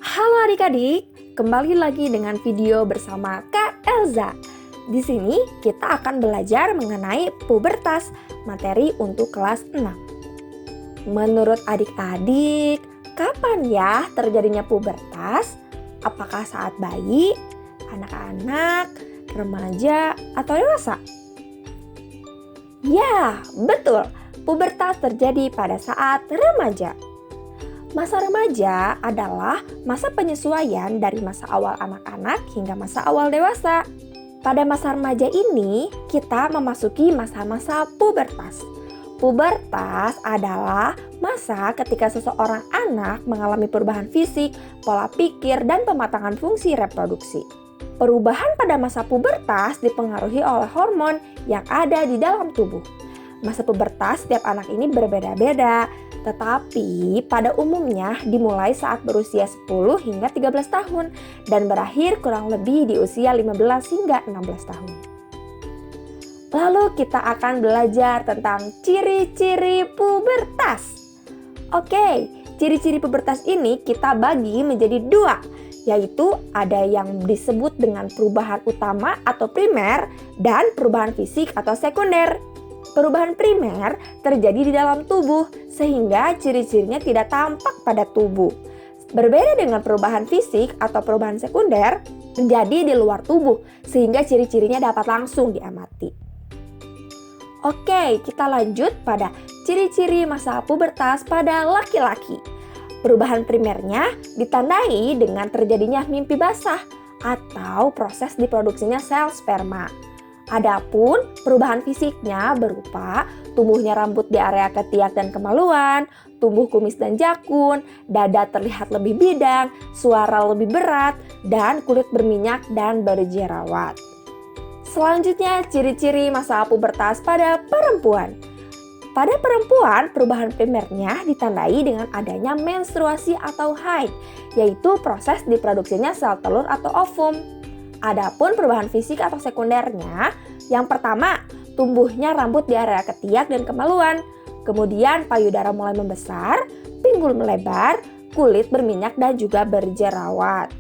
Halo adik-adik, kembali lagi dengan video bersama Kak Elza. Di sini kita akan belajar mengenai pubertas, materi untuk kelas 6. Menurut adik-adik, kapan ya terjadinya pubertas? Apakah saat bayi, anak-anak, remaja, atau dewasa? Ya, betul. Pubertas terjadi pada saat remaja. Masa remaja adalah masa penyesuaian dari masa awal anak-anak hingga masa awal dewasa. Pada masa remaja ini, kita memasuki masa-masa pubertas. Pubertas adalah masa ketika seseorang anak mengalami perubahan fisik, pola pikir, dan pematangan fungsi reproduksi. Perubahan pada masa pubertas dipengaruhi oleh hormon yang ada di dalam tubuh. Masa pubertas setiap anak ini berbeda-beda, tetapi pada umumnya dimulai saat berusia 10 hingga 13 tahun dan berakhir kurang lebih di usia 15 hingga 16 tahun. Lalu kita akan belajar tentang ciri-ciri pubertas. Oke, ciri-ciri pubertas ini kita bagi menjadi dua, yaitu ada yang disebut dengan perubahan utama atau primer dan perubahan fisik atau sekunder. Perubahan primer terjadi di dalam tubuh sehingga ciri-cirinya tidak tampak pada tubuh. Berbeda dengan perubahan fisik atau perubahan sekunder terjadi di luar tubuh sehingga ciri-cirinya dapat langsung diamati. Oke, kita lanjut pada ciri-ciri masa pubertas pada laki-laki. Perubahan primernya ditandai dengan terjadinya mimpi basah atau proses diproduksinya sel sperma. Adapun perubahan fisiknya berupa tumbuhnya rambut di area ketiak dan kemaluan, tumbuh kumis dan jakun, dada terlihat lebih bidang, suara lebih berat, dan kulit berminyak dan berjerawat. Selanjutnya, ciri-ciri masa pubertas pada perempuan. Pada perempuan, perubahan primernya ditandai dengan adanya menstruasi atau haid, yaitu proses diproduksinya sel telur atau ovum. Adapun perubahan fisik atau sekundernya, yang pertama, tumbuhnya rambut di area ketiak dan kemaluan. Kemudian payudara mulai membesar, pinggul melebar, kulit berminyak dan juga berjerawat.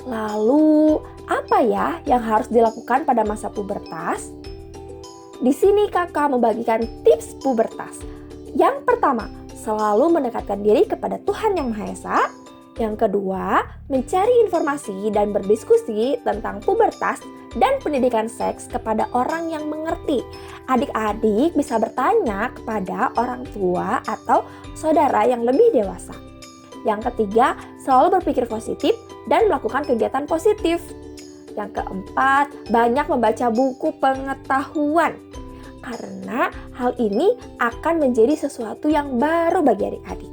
Lalu, apa ya yang harus dilakukan pada masa pubertas? Di sini kakak membagikan tips pubertas. Yang pertama, selalu mendekatkan diri kepada Tuhan Yang Maha Esa. Yang kedua, mencari informasi dan berdiskusi tentang pubertas dan pendidikan seks kepada orang yang mengerti. Adik-adik bisa bertanya kepada orang tua atau saudara yang lebih dewasa. Yang ketiga, selalu berpikir positif dan melakukan kegiatan positif. Yang keempat, banyak membaca buku pengetahuan. Karena hal ini akan menjadi sesuatu yang baru bagi adik-adik.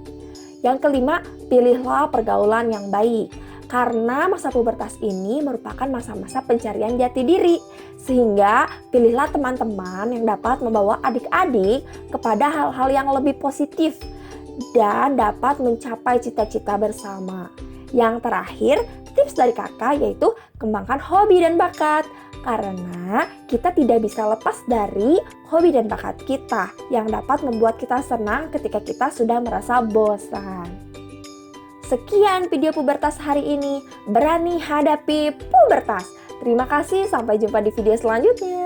Yang kelima, pilihlah pergaulan yang baik. Karena masa pubertas ini merupakan masa-masa pencarian jati diri. Sehingga pilihlah teman-teman yang dapat membawa adik-adik kepada hal-hal yang lebih positif dan dapat mencapai cita-cita bersama. Yang terakhir, tips dari kakak yaitu kembangkan hobi dan bakat. Karena kita tidak bisa lepas dari hobi dan bakat kita yang dapat membuat kita senang ketika kita sudah merasa bosan. Sekian video pubertas hari ini. Berani hadapi pubertas. Terima kasih, sampai jumpa di video selanjutnya.